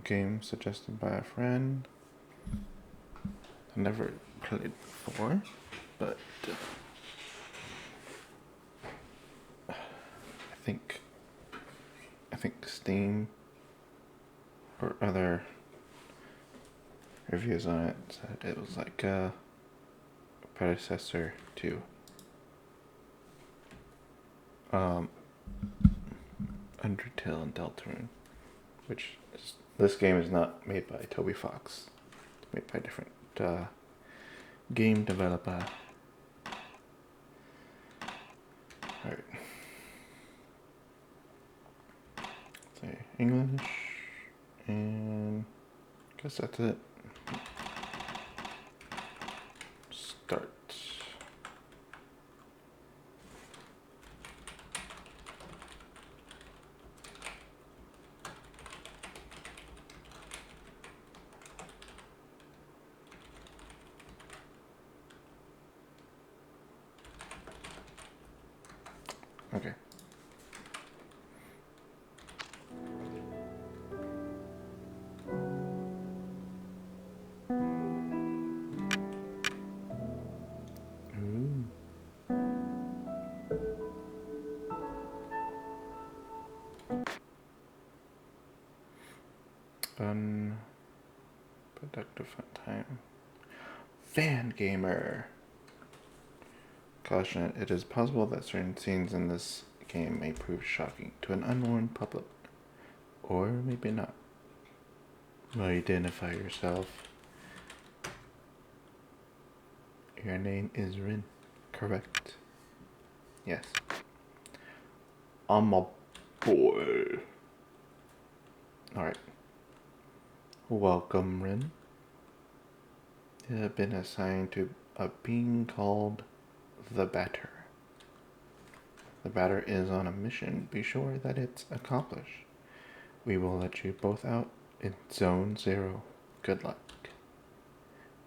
game suggested by a friend. I never played before, but I think Steam or other reviews on it said it was like a predecessor to Undertale and Deltarune, which this game is not made by Toby Fox. It's made by a different game developer. Alright. Say English, and I guess that's it. Start. Okay. Ooh. Unproductive fun time. Fan gamer. Caution, it is possible that certain scenes in this game may prove shocking to an unwarned public. Or maybe not. Identify yourself. Your name is Rin. Correct. Yes. I'm a boy. Alright. Welcome, Rin. You have been assigned to a being called the Batter. The Batter is on a mission. Be sure that it's accomplished. We will let you both out in Zone 0. Good luck.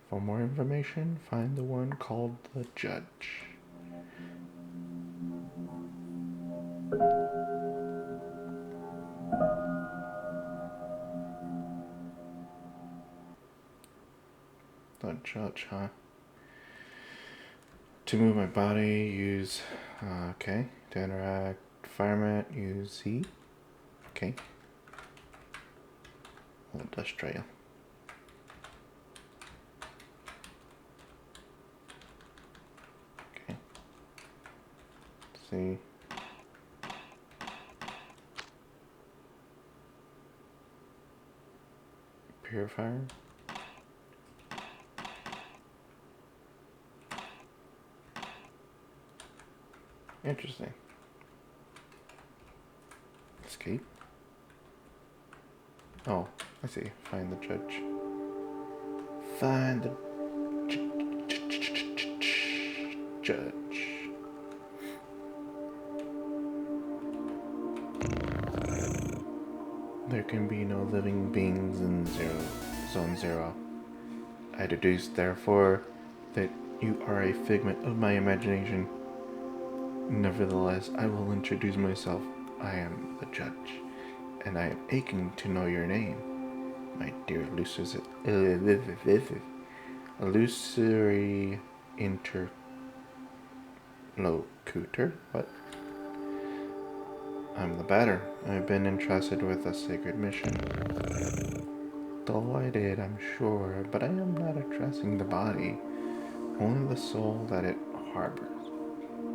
For more information, find the one called the Judge. The Judge, huh? To move my body, use, okay. To interact, firemat, use Z. Okay. The dust trail. Okay. See. Purifier. Interesting. Escape. Oh, I see. Find the judge. Find the judge. There can be no living beings in Zone 0. I deduce, therefore, that you are a figment of my imagination. Nevertheless, I will introduce myself. I am the judge, and I am aching to know your name, my dear illusory interlocutor. What? I'm the Batter. I've been entrusted with a sacred mission. Delighted, I'm sure, but I am not addressing the body, only the soul that it harbors.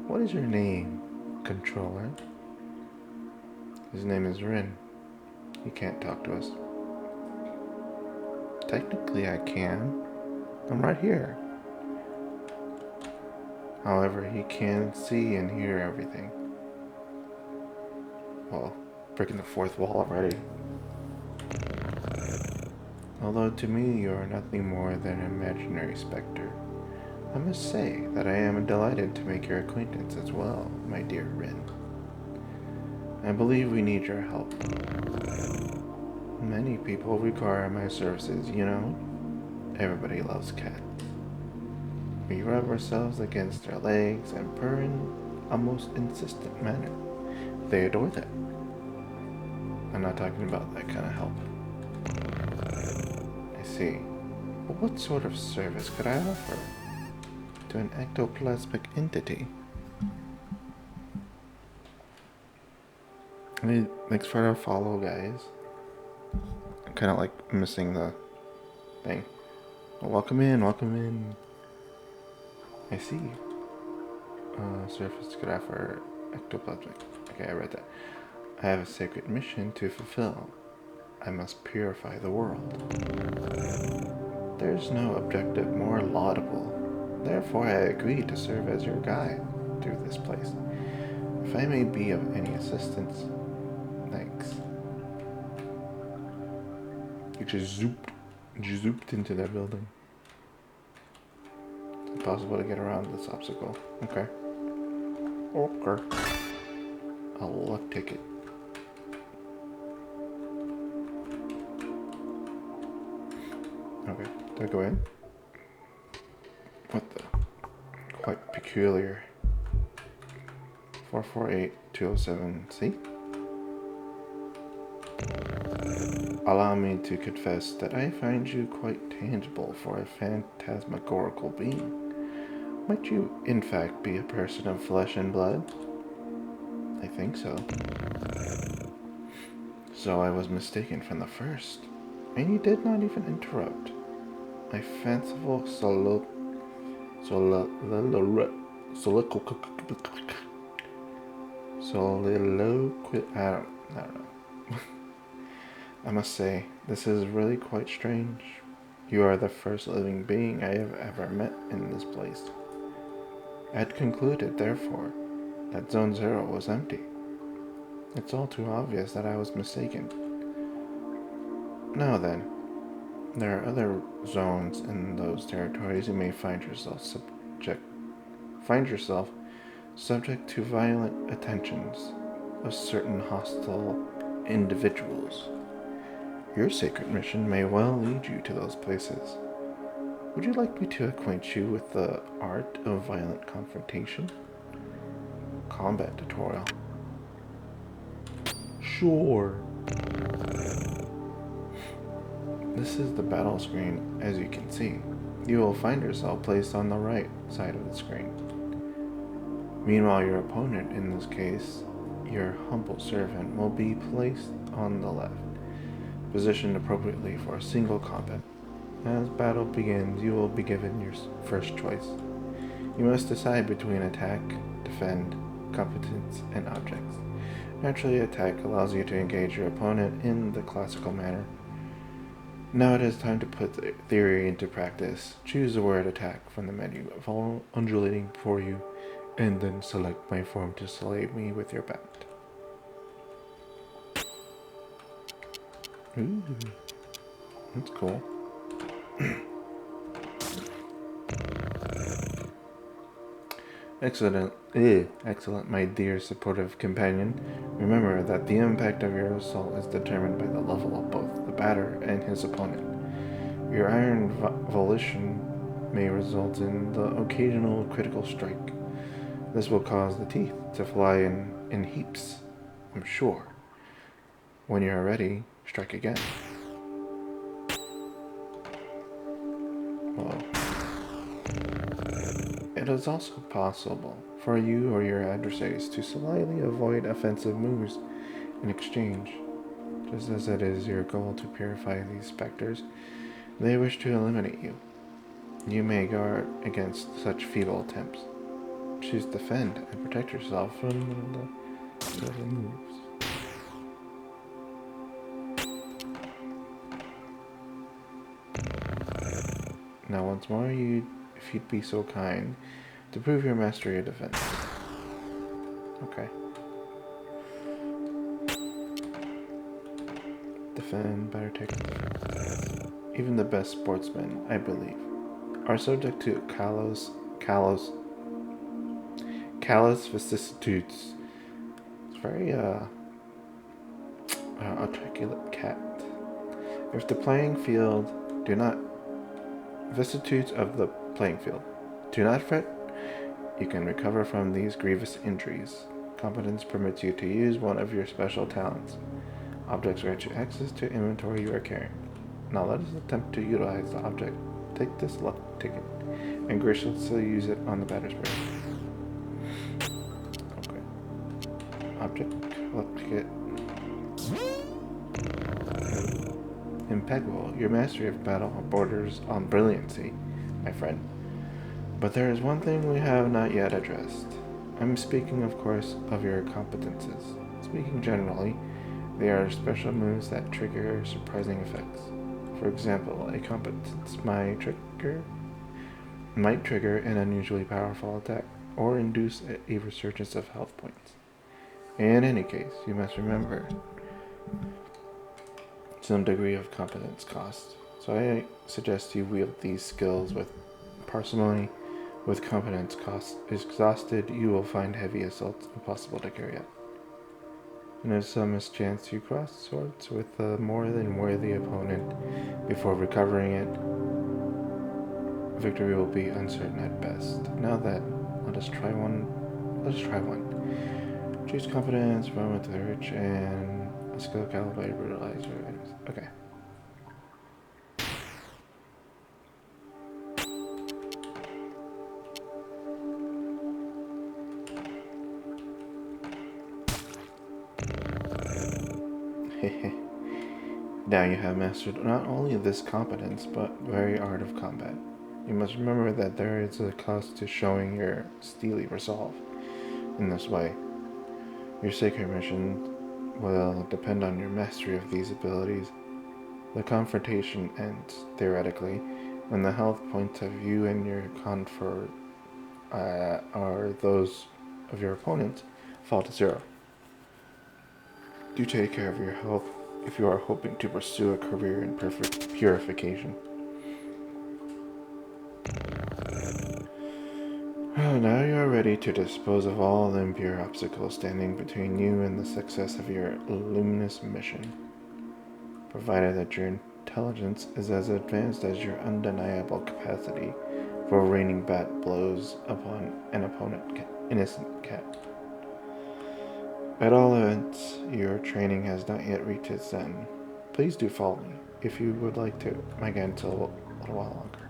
What is your name, controller? His name is Rin. He can't talk to us. Technically, I can. I'm right here. However, he can see and hear everything. Well, breaking the fourth wall already. Although to me you are nothing more than an imaginary specter, I must say that I am delighted to make your acquaintance as well, my dear Rin. I believe we need your help. Many people require my services, you know. Everybody loves cats. We rub ourselves against their legs and purr in a most insistent manner. They adore that. I'm not talking about that kind of help. see. But what sort of service could I offer to an ectoplasmic entity? Thanks for the follow, guys. I'm kind of like missing the thing. Well, welcome in, welcome in. I see. Surface could offer ectoplasmic. Okay, I read that. I have a sacred mission to fulfill. I must purify the world. There's no objective more laudable. Therefore, I agree to serve as your guide through this place. If I may be of any assistance, thanks. You just zooped into that building. It's impossible to get around this obstacle. Okay. Okay. A luck ticket. Okay, do I go in? What the? Quite peculiar. 448207C? Allow me to confess that I find you quite tangible for a phantasmagorical being. Might you, in fact, be a person of flesh and blood? I think so. So I was mistaken from the first, and you did not even interrupt. My fanciful soliloquy. I don't know. I must say, this is really quite strange. You are the first living being I have ever met in this place. I had concluded, therefore, that Zone 0 was empty. It's all too obvious that I was mistaken. Now then, there are other zones in those territories you may find yourself subject to violent attentions of certain hostile individuals. Your sacred mission may well lead you to those places. Would you like me to acquaint you with the art of violent confrontation? Combat tutorial. Sure. This is the battle screen, as you can see. You will find yourself placed on the right side of the screen. Meanwhile, your opponent, in this case, your humble servant, will be placed on the left, positioned appropriately for a single combat. As battle begins, you will be given your first choice. You must decide between attack, defend, competence, and objects. Naturally, attack allows you to engage your opponent in the classical manner. Now it is time to put the theory into practice. Choose the word attack from the menu, undulating before you, and then select my form to slay me with your bat. Ooh, that's cool. Excellent, my dear supportive companion. Remember that the impact of your assault is determined by the level of both the batter and his opponent. Your iron volition may result in the occasional critical strike. This will cause the teeth to fly in heaps, I'm sure. When you are ready, strike again. Whoa. It is also possible for you or your adversaries to slightly avoid offensive moves in exchange. Just as it is your goal to purify these specters, they wish to eliminate you. You may guard against such feeble attempts. Choose defend and protect yourself from the other moves. Now once more, if you'd be so kind, to prove your mastery of defense. Okay. Defend, better technique. Even the best sportsmen, I believe, are subject to callous vicissitudes. It's very, articulate cat. If the playing field vicissitudes of the playing field. Do not fret. You can recover from these grievous injuries. Competence permits you to use one of your special talents. Objects grant you access to inventory you are carrying. Now let us attempt to utilize the object. Take this luck ticket and graciously use it on the batter's brain. Okay. Object, luck ticket. Impeccable. Your mastery of battle borders on brilliancy, my friend. But there is one thing we have not yet addressed. I'm speaking, of course, of your competences. Speaking generally, they are special moves that trigger surprising effects. For example, a competence might trigger an unusually powerful attack or induce a resurgence of health points. In any case, you must remember some degree of competence cost. So I suggest you wield these skills with parsimony. With competence cost exhausted, you will find heavy assaults impossible to carry out. And if some mischance you cross swords with a more than worthy opponent before recovering it, victory will be uncertain at best. Now then, let us try one. Choose competence, run with the rich, and a skill calibrated brutalizer items. Okay. Now you have mastered not only this competence, but very art of combat. You must remember that there is a cost to showing your steely resolve. In this way, your sacred mission will depend on your mastery of these abilities. The confrontation ends, theoretically, when the health points of you and your confer or those of your opponents fall to 0. Do take care of your health if you are hoping to pursue a career in perfect purification. Now you are ready to dispose of all the impure obstacles standing between you and the success of your luminous mission. Provided that your intelligence is as advanced as your undeniable capacity for raining bat blows upon an innocent cat. At all events, your training has not yet reached its end. Please do follow me, if you would like to, again, until a little while longer.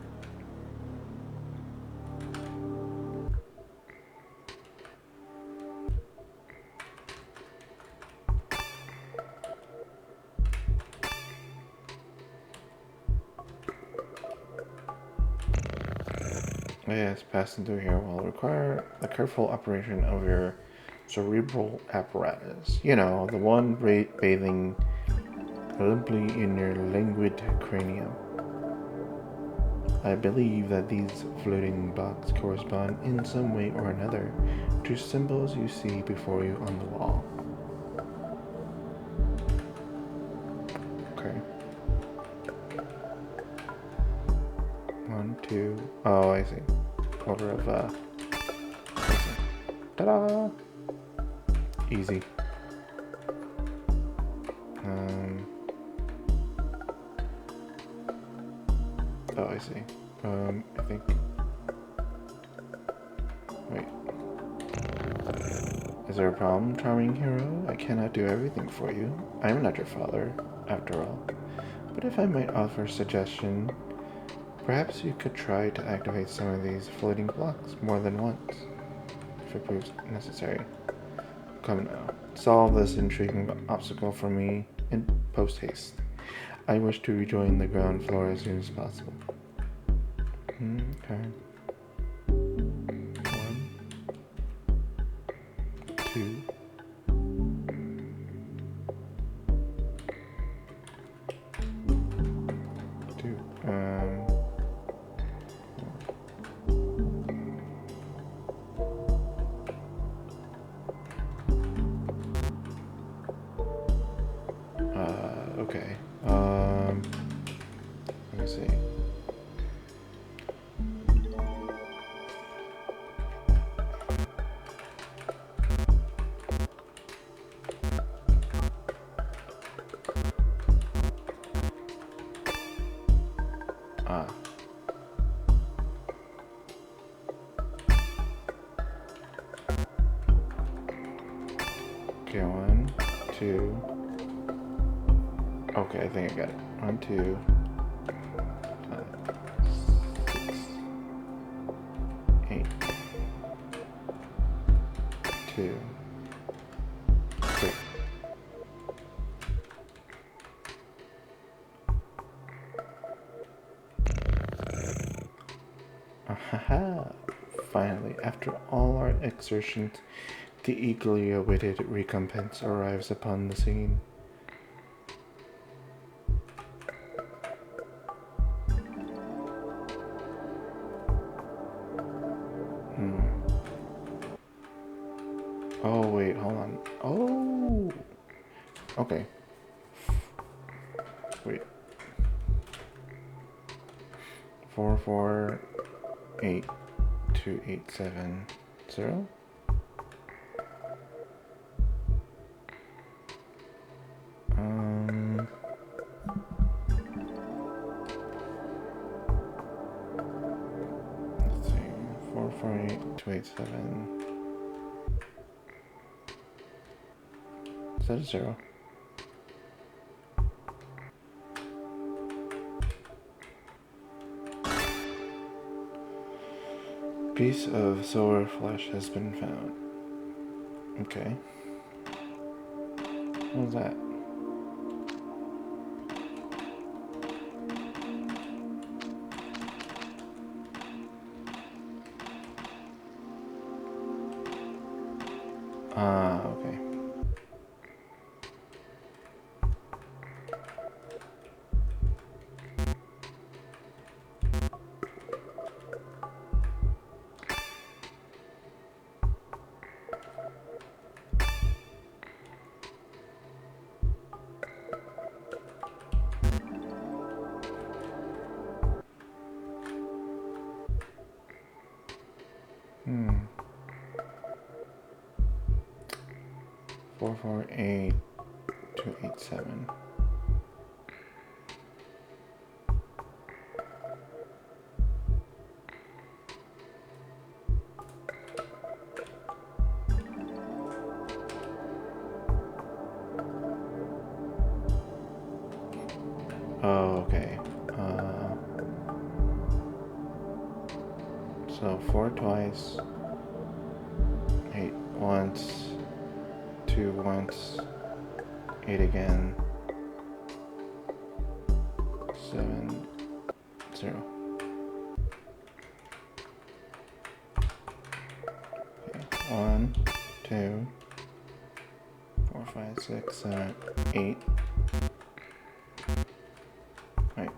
Yes, passing through here will require the careful operation of your cerebral apparatus. You know, the one bathing limply in your languid cranium. I believe that these floating blocks correspond in some way or another to symbols you see before you on the wall. Okay. 1, 2. Oh, I see. Order of, ta-da! Easy. Oh, I see. I think. Wait. Is there a problem, charming hero? I cannot do everything for you. I am not your father, after all. But if I might offer a suggestion, perhaps you could try to activate some of these floating blocks more than once, if it proves necessary. Come now, solve this intriguing obstacle for me in post-haste. I wish to rejoin the ground floor as soon as possible. Okay. 1, 2. Okay. Let me see. Okay, 1, 2. Okay, I think I got it. 1, 2. 8, 2, 3. Ahaha! Finally, after all our exertions, the eagerly awaited recompense arrives upon the scene. Oh, wait, hold on. Oh! Okay. Wait. 4482870. Let's see. 448287. Is that a 0? Piece of silver flesh has been found. Okay. What was that? Ah, okay. Hmm. 448287. Oh, okay. So 4 twice, 8 once, 2 once, 8 again, 7, 0. Okay. 1, 2, 4, 5, 6, 7, 8. Wait.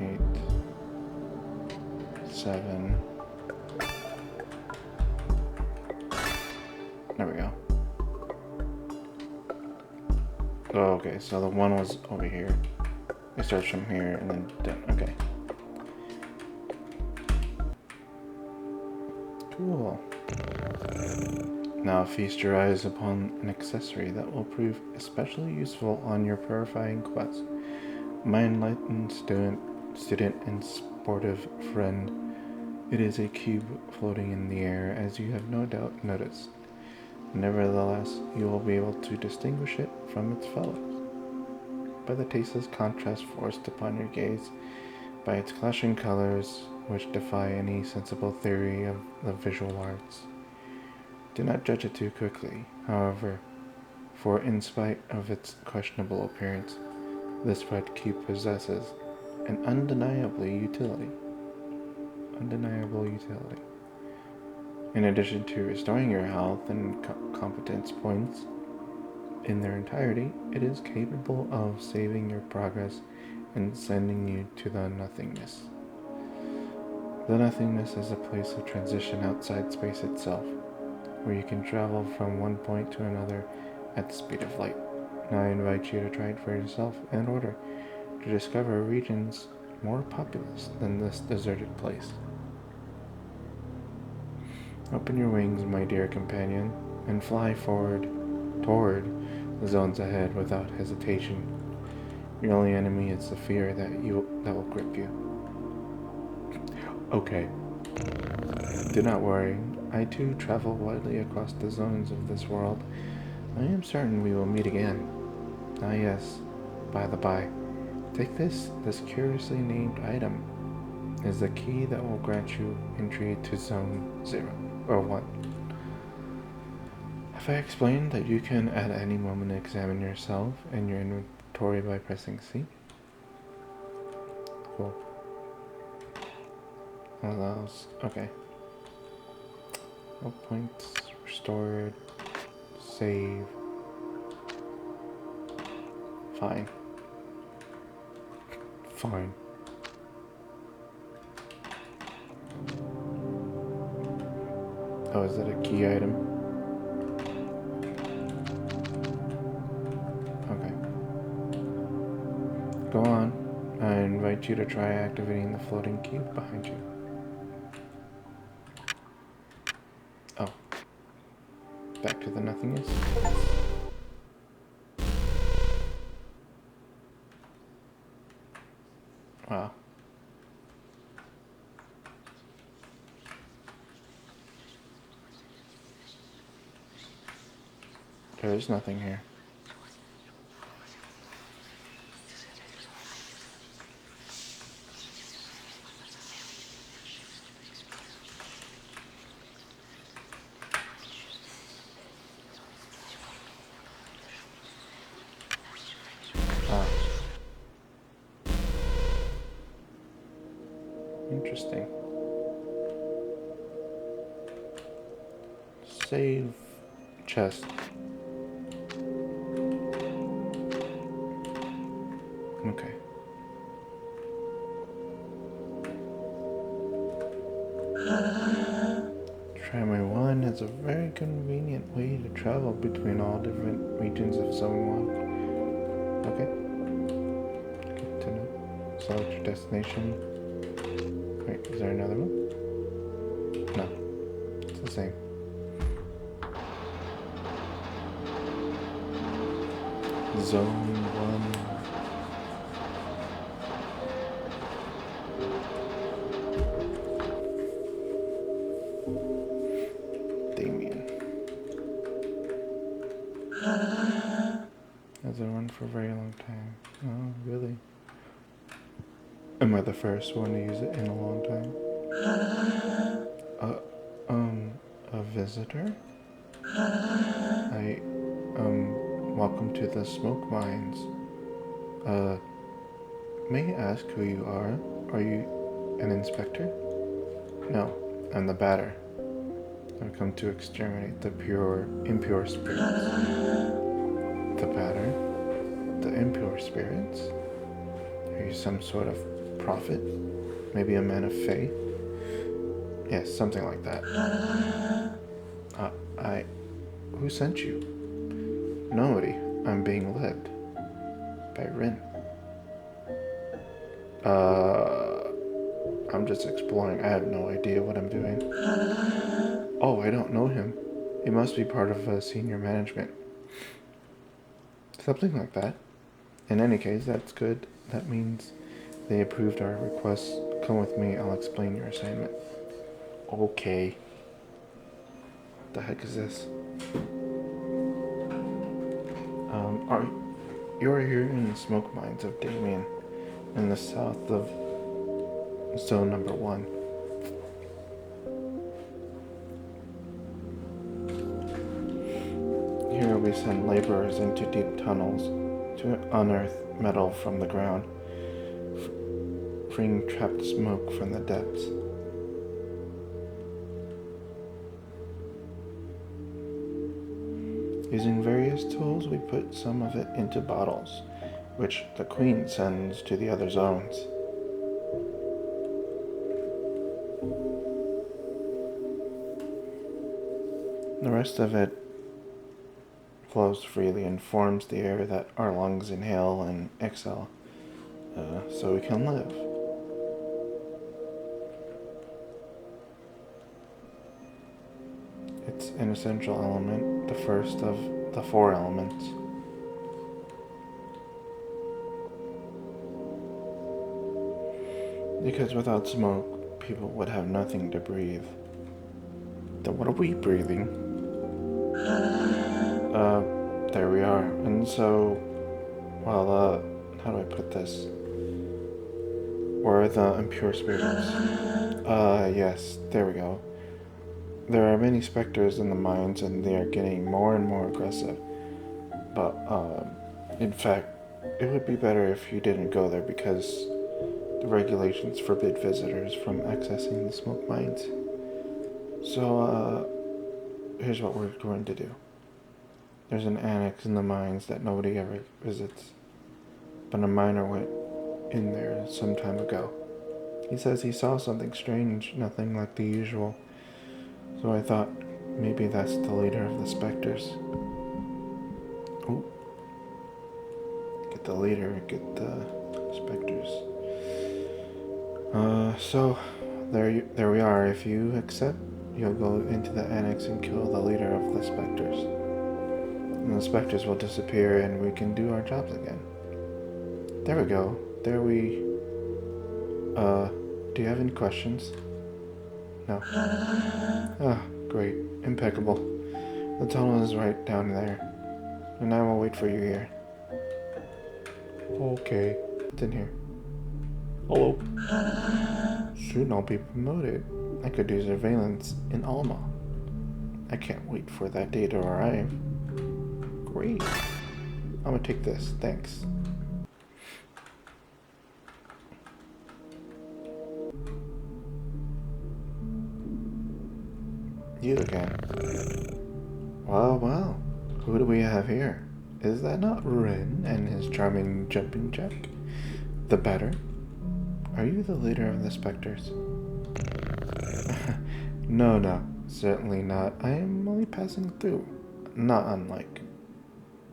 Eight, 7. There we go. Oh, okay, so the 1 was over here. It starts from here and then down. Okay. Cool. Now feast your eyes upon an accessory that will prove especially useful on your purifying quest. My enlightened student and sportive friend, it is a cube floating in the air, as you have no doubt noticed. Nevertheless, you will be able to distinguish it from its fellows by the tasteless contrast forced upon your gaze, by its clashing colors, which defy any sensible theory of the visual arts. Do not judge it too quickly, however, for in spite of its questionable appearance, this red cube possesses an undeniable utility. In addition to restoring your health and competence points in their entirety, it is capable of saving your progress and sending you to the nothingness. The nothingness is a place of transition outside space itself, where you can travel from one point to another at the speed of light. Now I invite you to try it for yourself in order to discover regions more populous than this deserted place. Open your wings, my dear companion, and fly forward toward the zones ahead without hesitation. Your only enemy is the fear that will grip you. Okay. Do not worry. I too travel widely across the zones of this world. I am certain we will meet again. Ah yes, by the by. Take this curiously named item. Is the key that will grant you entry to Zone 0 or 1. Have I explained that you can at any moment examine yourself and your inventory by pressing C? Cool. Allows. Okay. No points restored. Save. Fine. Fine. Oh, is that a key item? Okay. Go on. I invite you to try activating the floating cube behind you. Oh. Back to the nothingness? Wow. There is nothing here. Ah. Interesting. Save chest. Okay. Tramway 1 is a very convenient way to travel between all different regions of Zone 1. Okay. Good to know. Select your destination. Wait, is there another one? No. It's the same. Zone 1. Hasn't run for a very long time. Oh, really? Am I the first one to use it in a long time? A visitor? Welcome to the smoke mines. May I ask who you are? Are you an inspector? No, I'm the batter. I've come to exterminate the impure spirits. The batter? The impure spirits? Are you some sort of prophet? Maybe a man of faith? Yes, something like that. Who sent you? Nobody. I'm being led. By Rin. I'm just exploring. I have no idea what I'm doing. Oh, I don't know him. He must be part of senior management. Something like that. In any case, that's good. That means they approved our request. Come with me, I'll explain your assignment. Okay. What the heck is this? You're here in the smoke mines of Damien, in the south of Zone Number 1. Here we send laborers into deep tunnels to unearth metal from the ground, freeing trapped smoke from the depths. Using various tools, we put some of it into bottles, which the Queen sends to the other zones. The rest of it flows freely and forms the air that our lungs inhale and exhale, so we can live. It's an essential element, the first of the 4 elements. Because without smoke, people would have nothing to breathe. Then what are we breathing? There we are. And so, well, how do I put this? Where are the impure spirits? Yes, there we go. There are many specters in the mines, and they are getting more and more aggressive. But, in fact, it would be better if you didn't go there because the regulations forbid visitors from accessing the smoke mines. So, here's what we're going to do. There's an annex in the mines that nobody ever visits, but a miner went in there some time ago. He says he saw something strange, nothing like the usual. So I thought maybe that's the leader of the specters. Oh, get the leader, get the specters. So there we are. If you accept, you'll go into the annex and kill the leader of the specters. And the specters will disappear and we can do our jobs again. There we go. Do you have any questions? No. Ah, great. Impeccable. The tunnel is right down there. And I will wait for you here. Okay. What's in here? Hello. Soon I'll be promoted. I could do surveillance in Alma. I can't wait for that day to arrive. Great. I'm gonna take this. Thanks. You again. Well. Who do we have here? Is that not Ren and his charming jumping jack? The Better? Are you the leader of the specters? No, certainly not. I am only passing through. Not unlike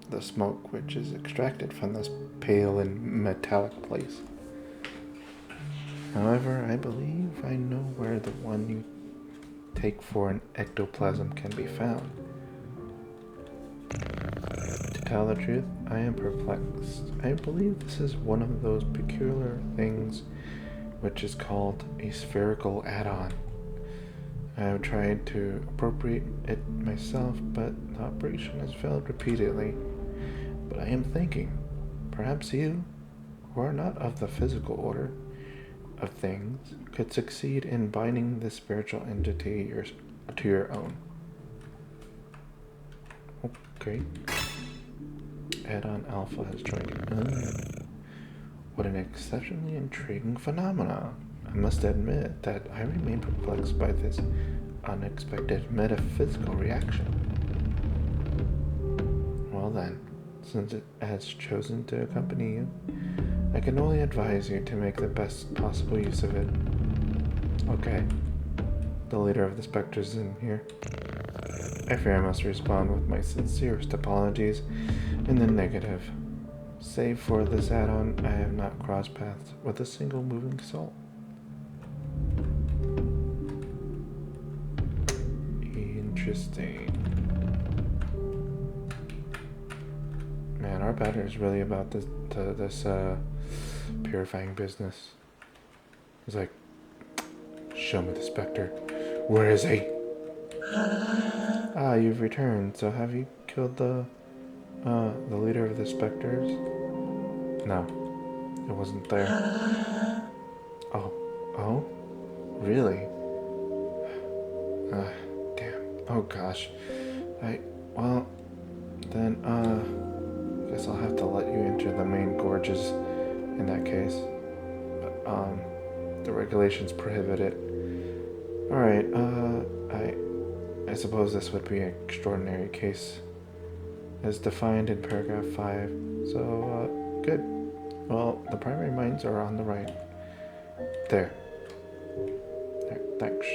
the smoke which is extracted from this pale and metallic place. However, I believe I know where the one you take for an ectoplasm can be found. To tell the truth, I am perplexed. I believe this is one of those peculiar things which is called a spherical add-on. I have tried to appropriate it myself, but the operation has failed repeatedly. But I am thinking, perhaps you, who are not of the physical order of things, could succeed in binding this spiritual entity to your own. Okay. Add-on Alpha has joined you. What an exceptionally intriguing phenomenon. I must admit that I remain perplexed by this unexpected metaphysical reaction. Well then, since it has chosen to accompany you, I can only advise you to make the best possible use of it. Okay. The leader of the specters is in here. I fear I must respond with my sincerest apologies in the negative. Save for this add-on, I have not crossed paths with a single moving soul. Interesting. Man, our Better is really about this purifying business. He's like, show me the specter. Where is he? Ah, you've returned. So have you killed the leader of the specters? No, it wasn't there. Oh, really? Damn. Oh gosh. Well, then, guess I'll have to let you enter the main gorges in that case. But, the regulations prohibit it. Alright, I suppose this would be an extraordinary case as defined in paragraph 5. So, good. Well, the primary mines are on the right. There, thanks.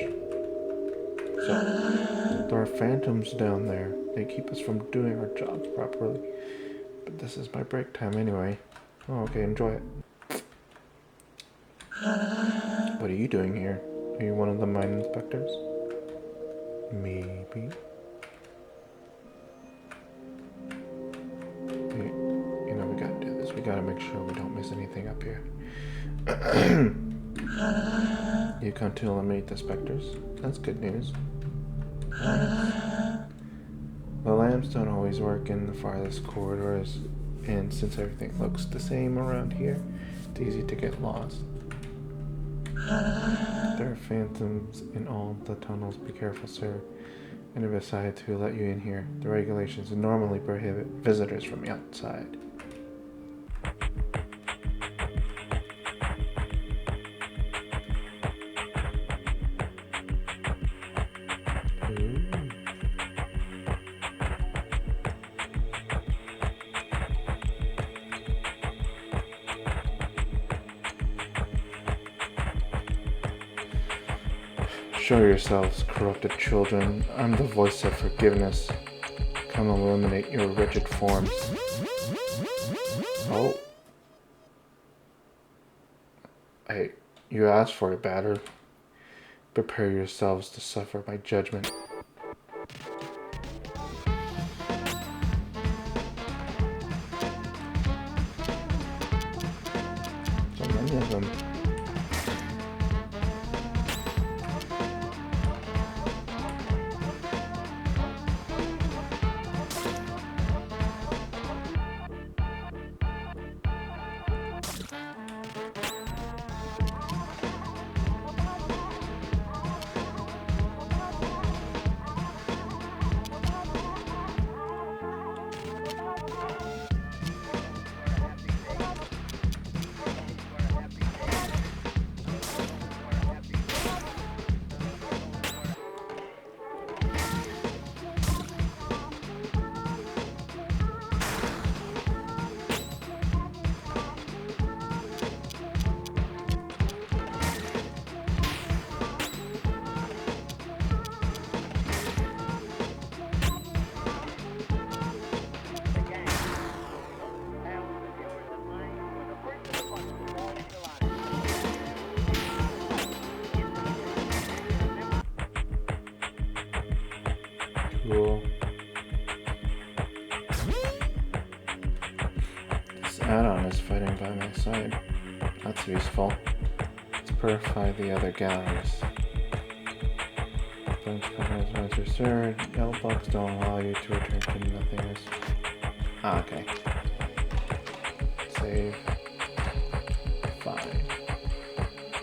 So, there are phantoms down there. They keep us from doing our jobs properly. But this is my break time anyway. Oh, okay, enjoy it. What are you doing here? Are you one of the mine inspectors? Maybe. We gotta do this. We gotta make sure we don't miss anything up here. You come to eliminate the specters? That's good news. The lamps don't always work in the farthest corridors, and since everything looks the same around here, it's easy to get lost. There are phantoms in all the tunnels. Be careful, sir. And besides, who let you in here? The regulations normally prohibit visitors from outside. Show yourselves, corrupted children. I'm the voice of forgiveness. Come illuminate your wretched forms. Oh. Hey, you asked for it, batter. Prepare yourselves to suffer my judgment. So many of them. Cool. This add-on is fighting by my side. That's useful. Let's purify the other galleries. Bunch prevents once you're stirred. Yellow bugs don't allow you to return to nothingness. Ah, okay. Save. Fine.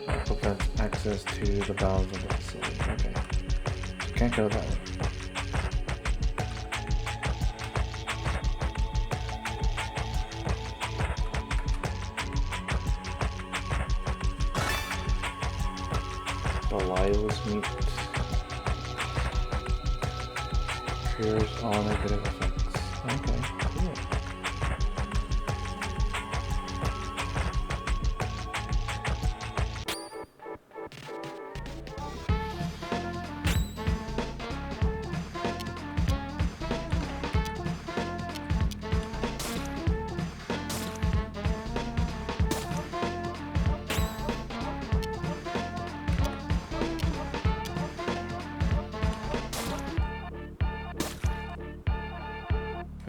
That prevents access to the bowels of the facility. Okay. Can't go that way. Delilah's meat cures all negative effects. Okay, cool.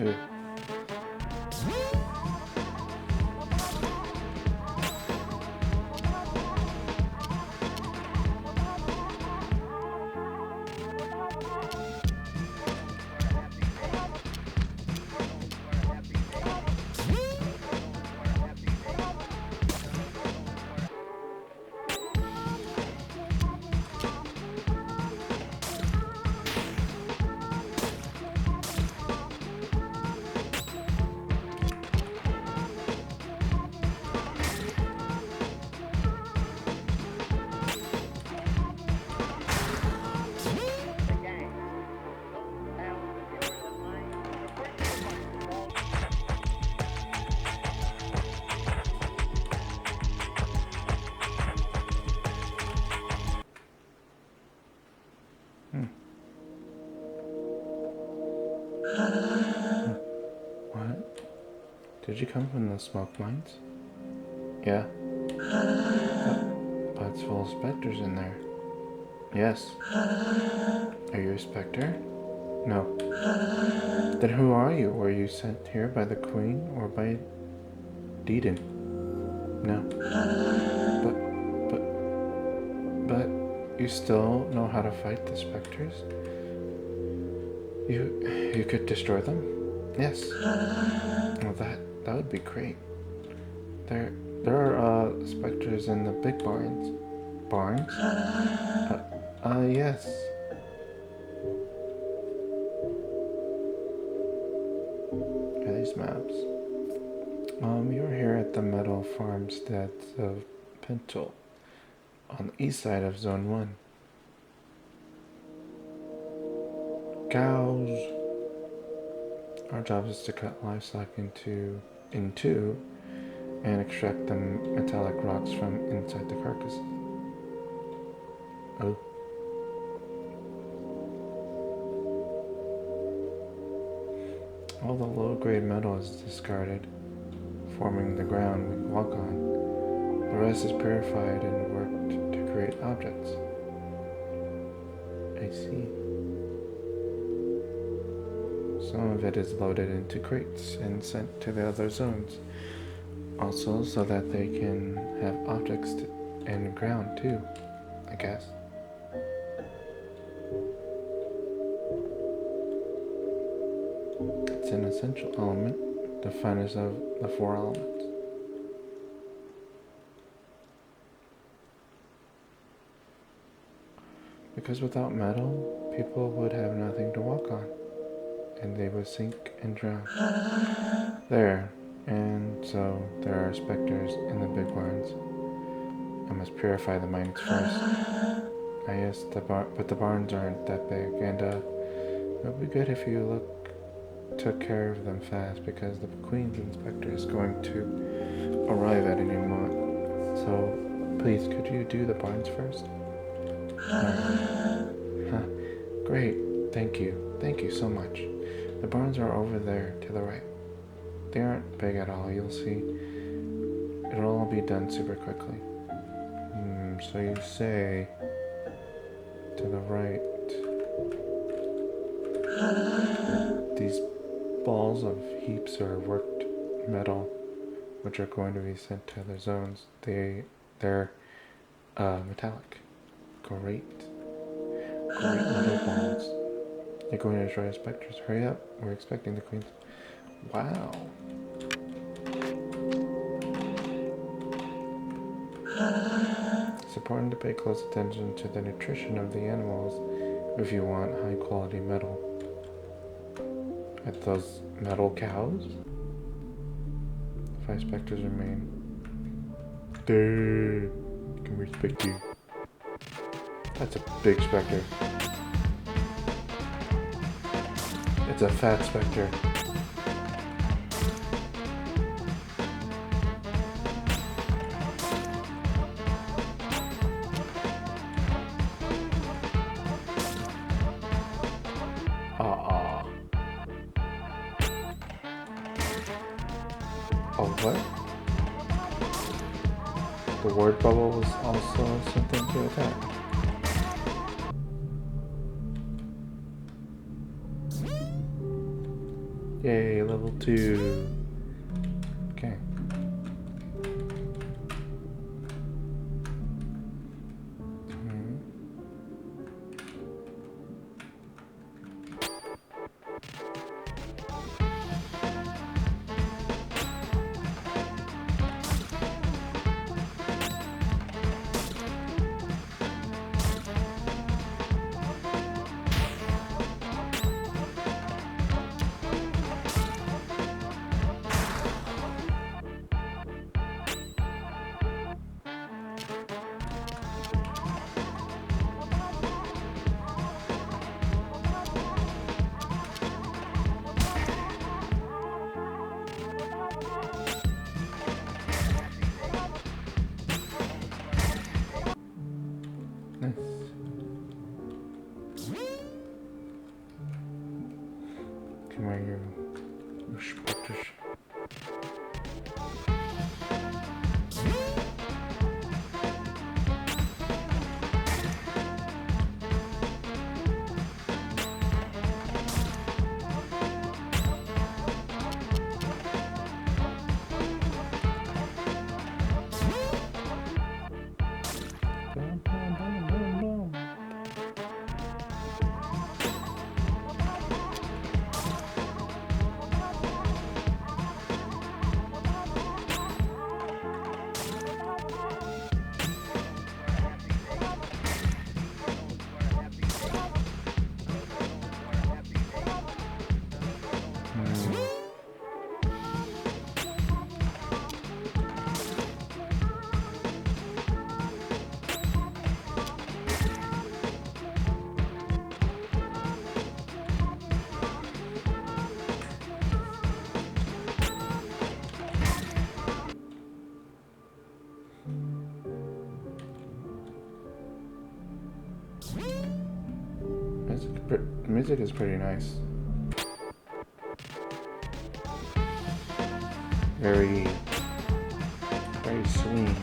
Ooh. What? Did you come from the smoke mines? Yeah. But it's full of specters in there. Yes. Are you a specter? No. Then who are you? Were you sent here by the Queen or by Deedon? No. But you still know how to fight the specters? You could destroy them? Yes. Well, that would be great. There there are specters in the big barns. Barns? Yes. Are these maps? You're here at the metal farmsteads of Pintle, on the east side of Zone 1. Cows! Our job is to cut livestock into and extract the metallic rocks from inside the carcasses. Oh. All the low-grade metal is discarded, forming the ground we walk on. The rest is purified and worked to create objects. I see. Some of it is loaded into crates and sent to the other zones. Also, so that they can have objects and ground too, I guess. It's an essential element, the finest of the four elements. Because without metal, people would have nothing to walk on, and they would sink and drown. There, and so there are specters in the big barns. I must purify the mines first. Yes, but the barns aren't that big, and it would be good if you took care of them fast, because the Queen's inspector is going to arrive at any moment. So, please, could you do the barns first? Great, thank you so much. The barns are over there to the right. They aren't big at all, you'll see. It'll all be done super quickly. So you say to the right. These balls of heaps are worked metal, which are going to be sent to other zones. They're metallic. Great metal balls. You're going to destroy the specters. Hurry up. We're expecting the Queen's. Wow. It's important to pay close attention to the nutrition of the animals if you want high quality metal. At those metal cows? 5 specters remain. Dude, can respect you. That's a big specter. It's a fat specter. Oh, what? The word bubble was also something to attack. Yay, level 2. Okay. Nice. Come on, you specters. music is pretty nice. Very sweet.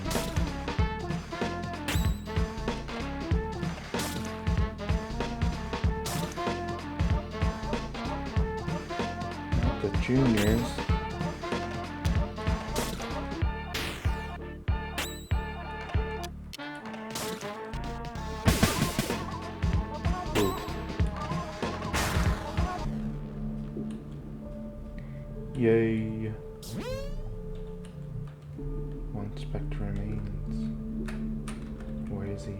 Not the juniors. Ooh. Yay. One Spectre remains. Where is he?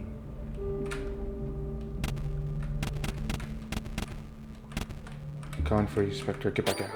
Coming for you, Spectre. Get back out.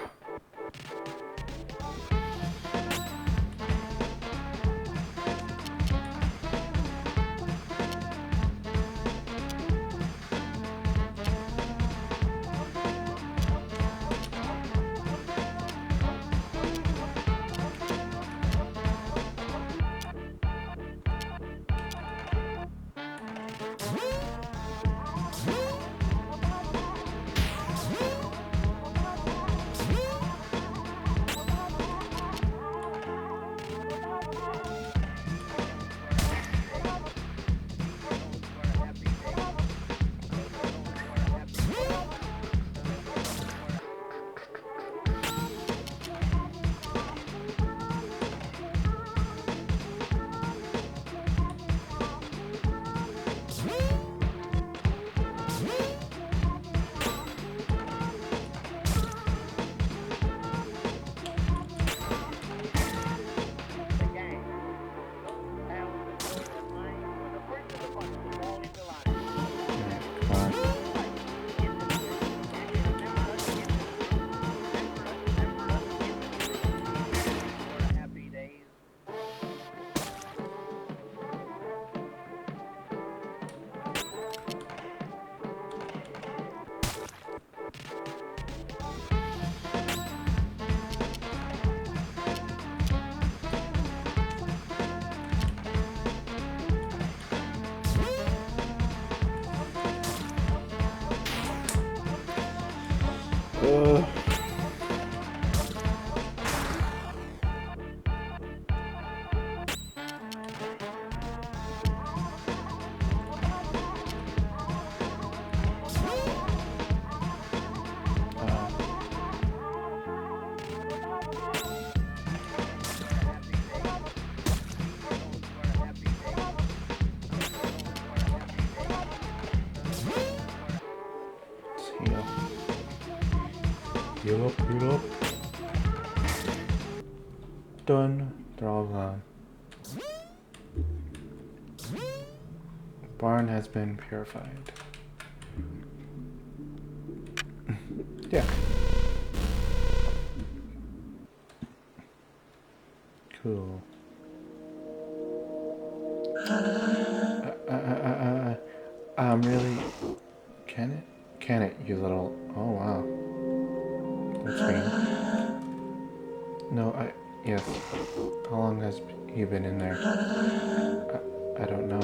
Heal up, heal up. Done. They're all gone. Barn has been purified. Yeah. Cool. Really? Can it? Can it, you little... Oh, wow. That's mean. No, yes. How long has he been in there? I don't know.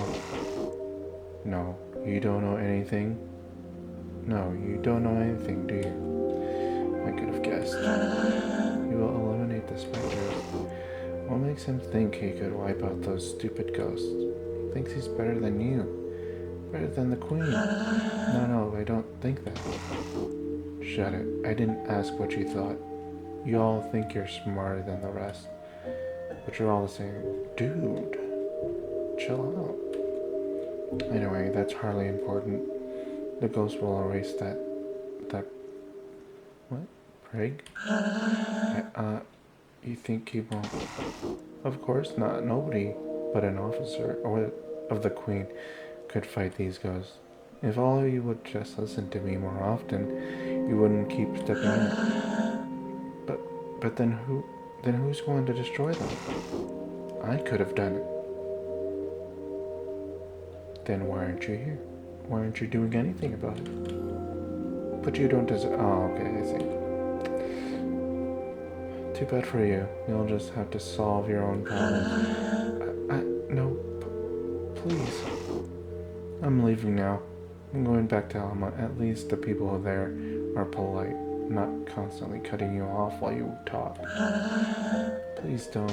No, you don't know anything? No, you don't know anything, do you? I could have guessed. You will eliminate the specters. What makes him think he could wipe out those stupid ghosts? He thinks he's better than you. Better than the queen. No, I don't think that. Shut it. I didn't ask what you thought. You all think you're smarter than the rest. But you're all the same. Dude. Chill out. Anyway, that's hardly important. The ghost will erase that... What? Craig? You think he won't? Of course not. Nobody but an officer or of the queen could fight these ghosts. If all of you would just listen to me more often, you wouldn't keep stepping in. But then who's going to destroy them? I could have done it. Then why aren't you here? Why aren't you doing anything about it? But you don't deserve... Oh, okay, I see. Too bad for you. You'll just have to solve your own problems. No, please. I'm leaving now. I'm going back to Alma. At least the people there are polite, not constantly cutting you off while you talk. Please don't.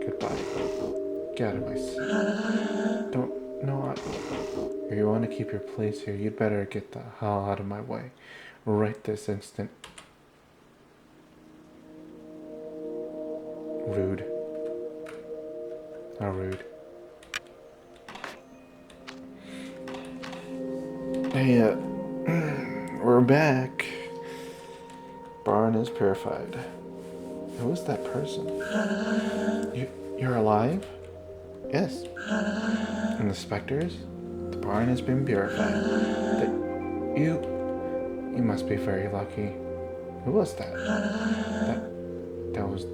Goodbye. Get out of my sight. Don't. No, if you want to keep your place here, you'd better get the hell out of my way. Right this instant. Rude. How rude. Hey, we're back. Barn is purified. Who is that person? You're alive? Yes. And the specters? The barn has been purified. You must be very lucky. Who was that? That was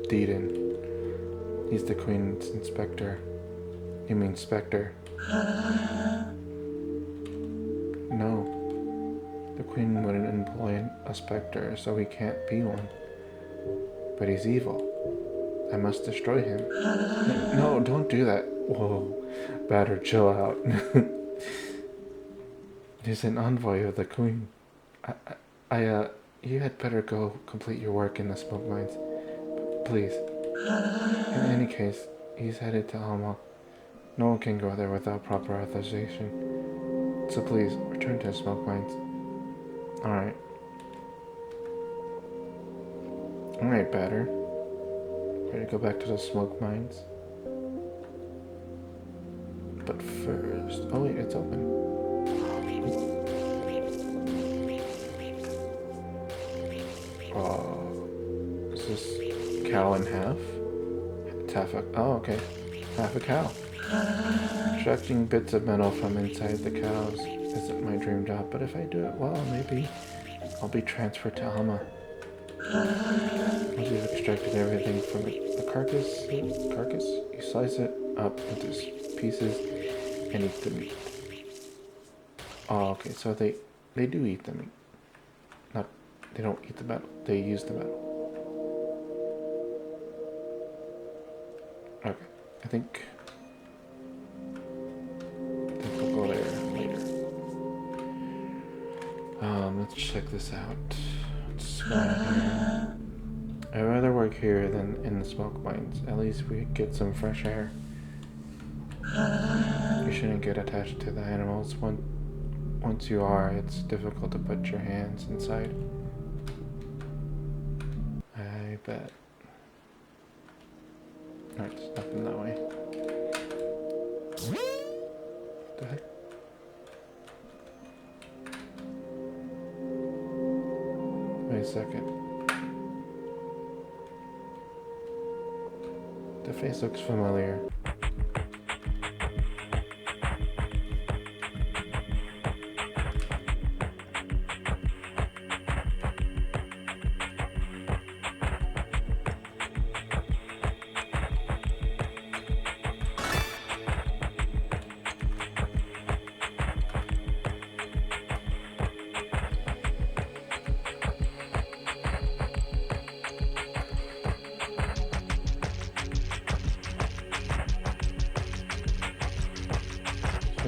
Deedon. He's the Queen's inspector. You mean Spectre? No. The Queen wouldn't employ a Spectre, so he can't be one. But he's evil. I must destroy him. No, don't do that. Whoa. Batter, chill out. He's an envoy of the Queen. You had better go complete your work in the smoke mines. Please. In any case, he's headed to Alma. No one can go there without proper authorization. So please, return to the smoke mines. Alright. Alright, Batter. Ready to go back to the smoke mines? But first... Oh wait, it's open. Is this cow in half? It's half a... Oh, okay. Half a cow. Extracting bits of metal from inside the cows isn't my dream job, but if I do it well, maybe I'll be transferred to Alma. Once you've extracted everything from the carcass, you slice it up into pieces and eat the meat. Oh, okay, so they do eat the meat. They don't eat the metal, they use the metal. Okay, I think we'll go there later. Let's check this out. Let's go here. I'd rather work here than in the smoke mines. At least we get some fresh air. You shouldn't get attached to the animals. Once you are, it's difficult to put your hands inside. I bet. Alright, there's nothing that way. What the heck? Wait a second. The face looks familiar.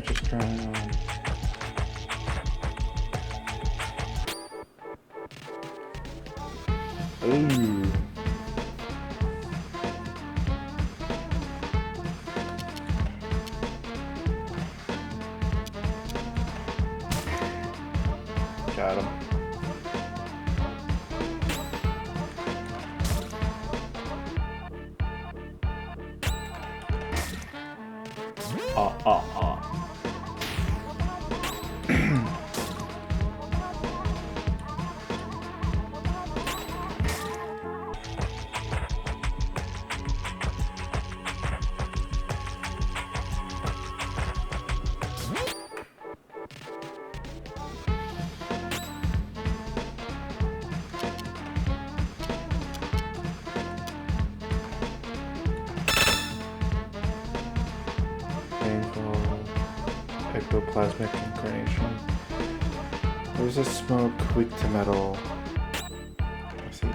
Just trying on. Ooh. Got him. Ectoplasmic incarnation. There's a smoke weak to metal. I see.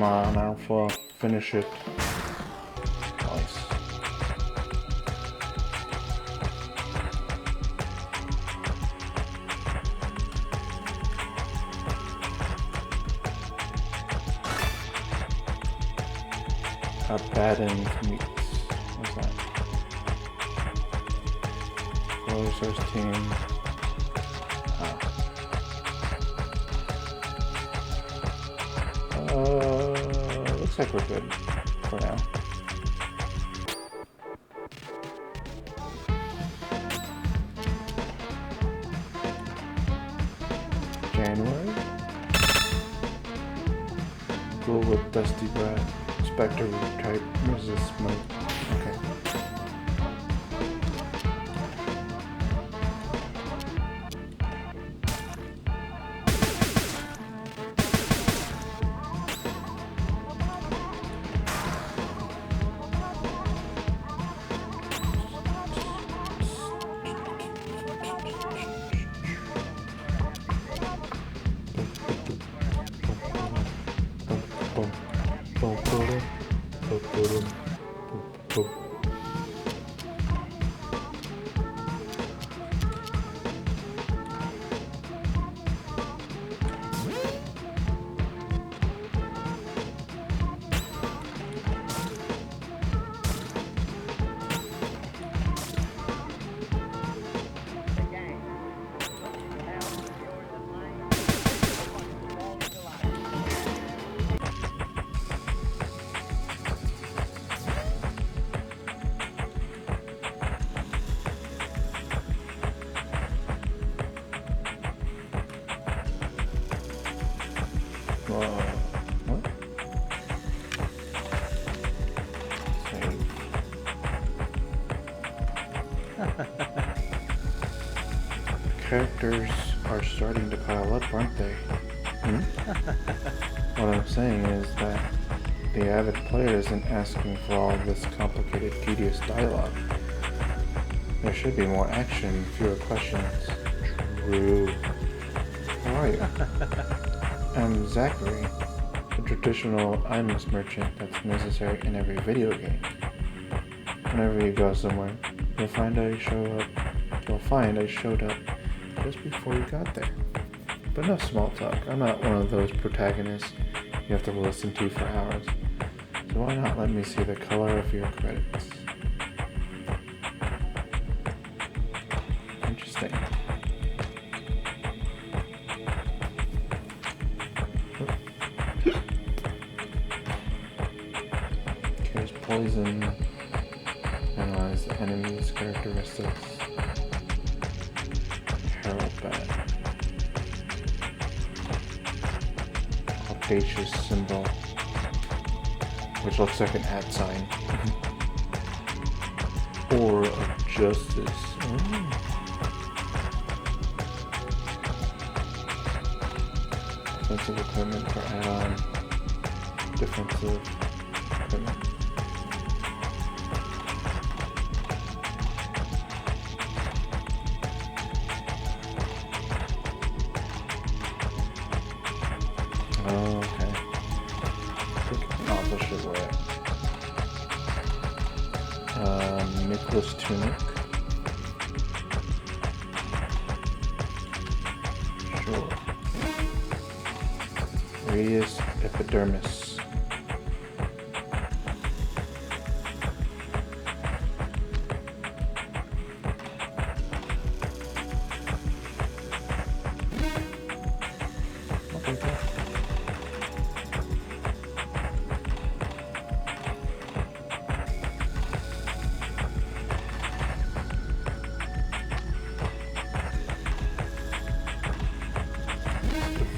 Come on, Alpha. Finish it. Nice. Abandoned meats. What's that? Roller Source team. Looks like we're good for now. January. Cool with Dusty Brat. Spectre type resist smoke. Okay. What? Characters are starting to pile up, aren't they? What I'm saying is that the avid player isn't asking for all this complicated, tedious dialogue. There should be more action, fewer questions. True. How are you? I'm Zachary, the traditional items merchant that's necessary in every video game. Whenever you go somewhere, you'll find I showed up just before you got there. But enough small talk. I'm not one of those protagonists you have to listen to for hours. So why not let me see the color of your credits? Interesting. Here's poison. Analyze the enemy's characteristics. Herald bat. Audacious symbol, which looks like an @ sign. Or of justice. Offensive equipment for add-on. Defensive equipment. Oh, okay. Accomplish it where? Nicholas Tunic. Sure. Radius epidermis. Okay, cool.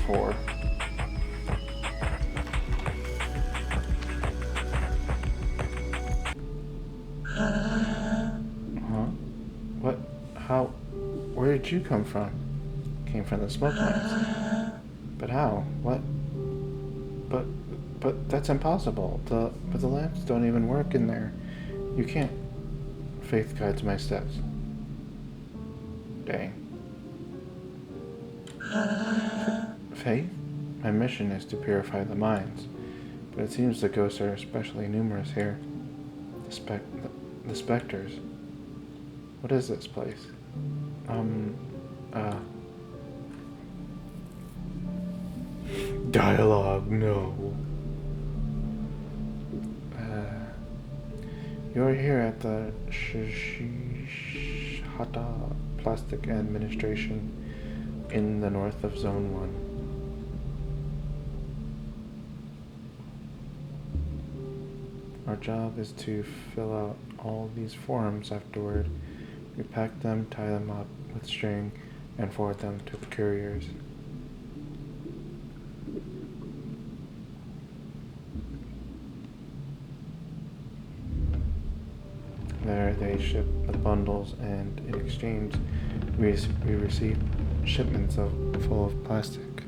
Four. Huh? What? How? Where did you come from? Came from the smoke mines. But how? What? But that's impossible. But the lamps don't even work in there. You can't. Faith guides my steps. Dang. Faith? My mission is to purify the mines, But it seems the ghosts are especially numerous here. The specters. What is this place? Uh... Dialogue, no. You're here at the Shishata Plastic Administration in the north of Zone 1. Our job is to fill out all these forms afterward. We pack them, tie them up with string, and forward them to the couriers. There they ship the bundles, and in exchange we receive shipments full of plastic.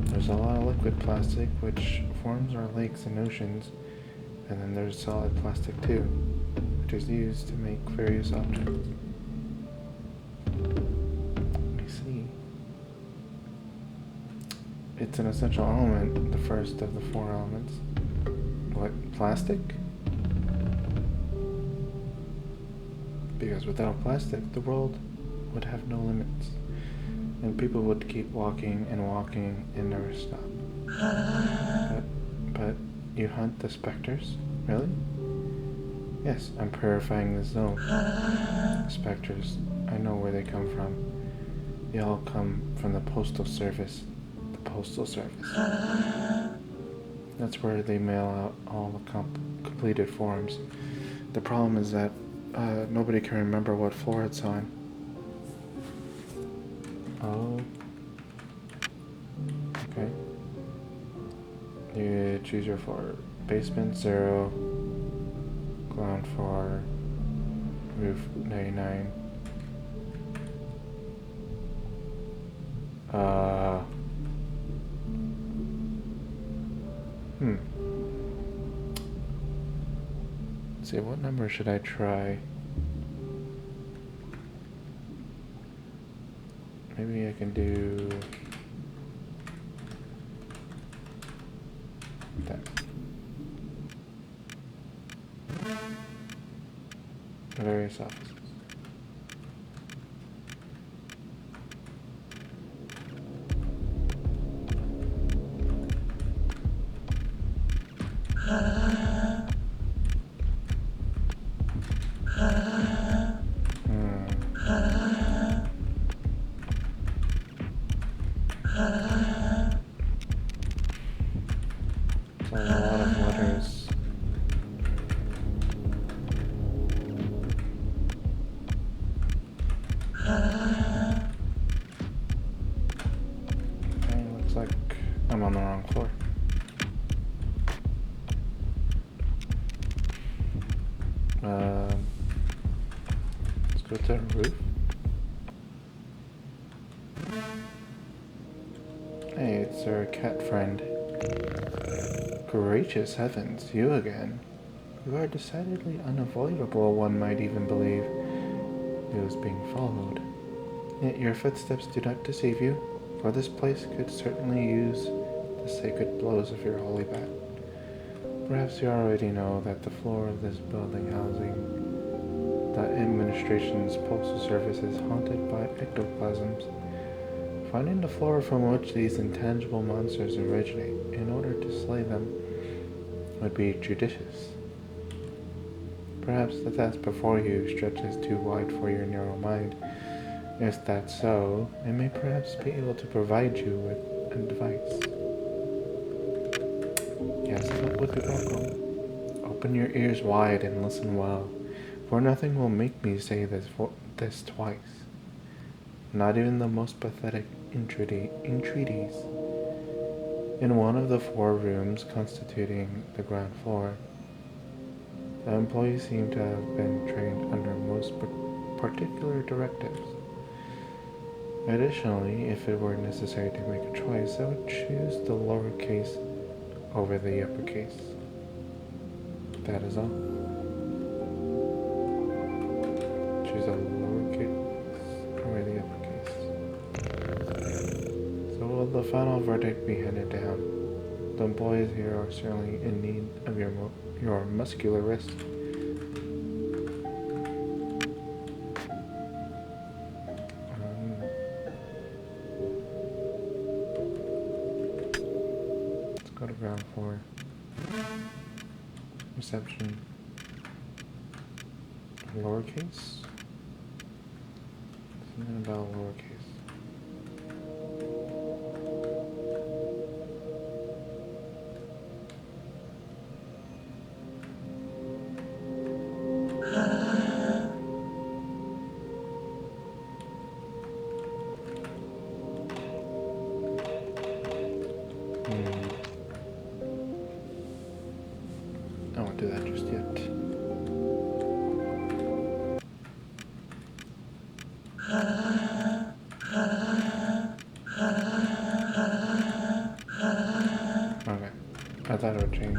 There's a lot of liquid plastic, which forms our lakes and oceans, and then there's solid plastic too, which is used to make various objects. Let me see. It's an essential element, the first of the 4 elements. What, plastic? Because without plastic, the world would have no limits, and people would keep walking and never stop. But you hunt the specters? Really? Yes, I'm purifying the zone. The specters, I know where they come from. They all come from the Postal Service. Postal Service. That's where they mail out all the completed forms. The problem is that nobody can remember what floor it's on. Oh. Okay. You choose your floor. Basement 0, ground floor, roof 99. Let's see, what number should I try? Maybe I can do that. The various offices. A lot of letters. Okay, looks like I'm on the wrong floor. Let's go to the roof. Hey, it's our cat friend. Gracious heavens, you again. You are decidedly unavoidable, one might even believe. It was being followed. Yet your footsteps do not deceive you, for this place could certainly use the sacred blows of your holy bat. Perhaps you already know that the floor of this building housing the administration's postal service is haunted by ectoplasms. Finding the floor from which these intangible monsters originate in order to slay them would be judicious. Perhaps the task before you stretches too wide for your narrow mind. If that's so, I may perhaps be able to provide you with advice. Yes, that would be welcome. Open your ears wide and listen well, for nothing will make me say this twice. Not even the most pathetic entreaties. In one of the 4 rooms constituting the ground floor, the employees seem to have been trained under most particular directives. Additionally, if it were necessary to make a choice, I would choose the lowercase over the uppercase. That is all. Choose the lowercase over the uppercase. will the final verdict be handed down? The boys here are certainly in need of your muscular wrist. Let's go to ground floor. Reception. Lowercase? Something about lowercase. I won't do that just yet. Okay. I thought it would change.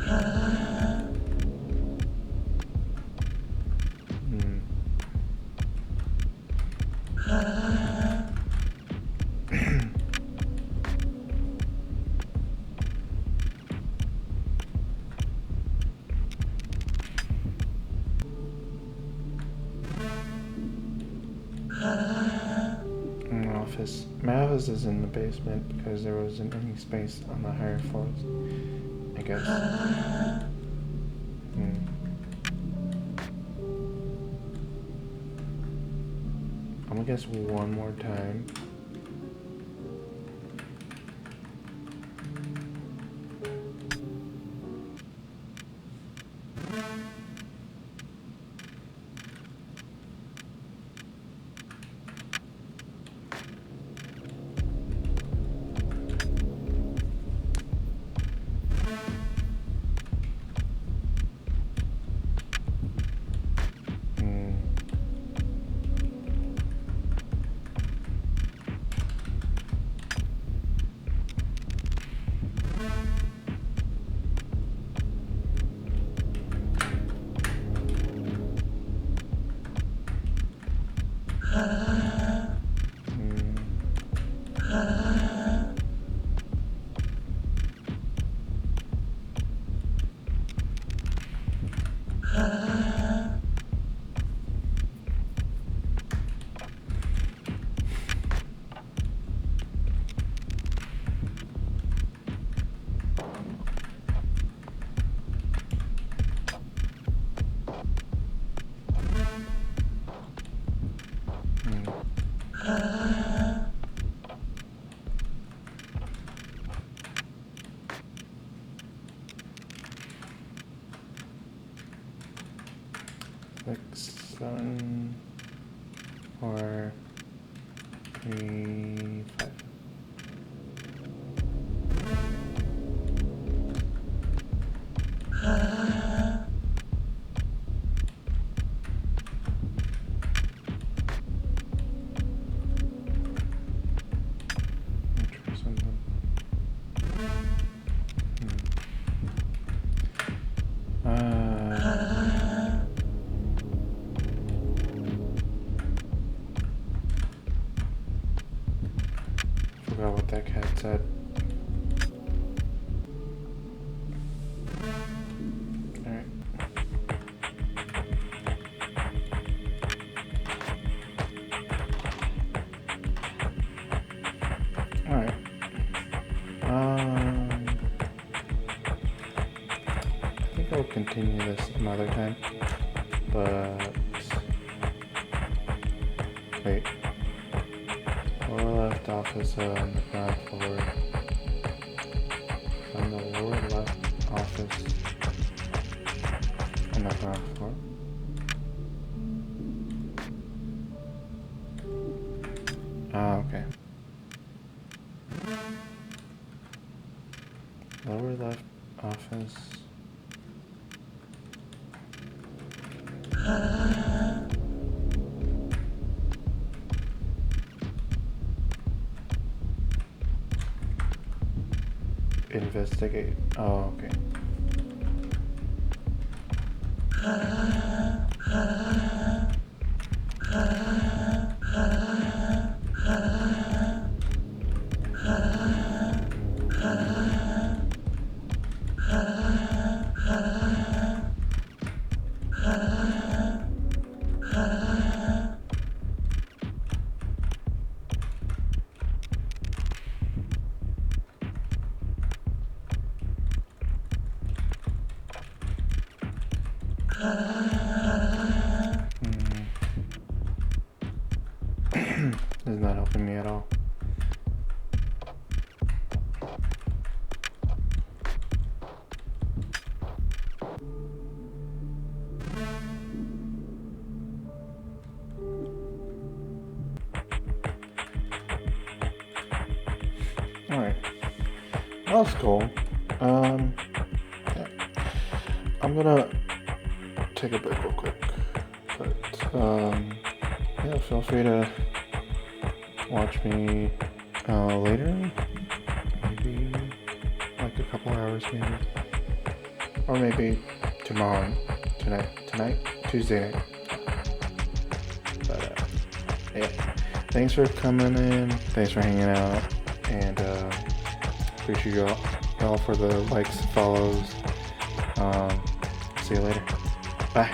My office is in the basement because there wasn't any space on the higher floors, I guess. I'm gonna guess one more time. Six, 7, 4, 3, 5. Try something. Forgot what that cat said. Alright. Alright. I think I'll continue this another time. But wait. Lower left office on the ground floor. On the lower left office on the ground floor. Okay. Lower left office. Investigate. Oh, okay. This is not helping me at all. Alright. That was cool. Yeah. I'm gonna take a break real quick. But, yeah, feel free to watch me later. Maybe like a couple hours, maybe. Or maybe tomorrow. Tonight? Tuesday night. But, yeah. Thanks for coming in. Thanks for hanging out. And, appreciate y'all for the likes, follows. See you later. Bye.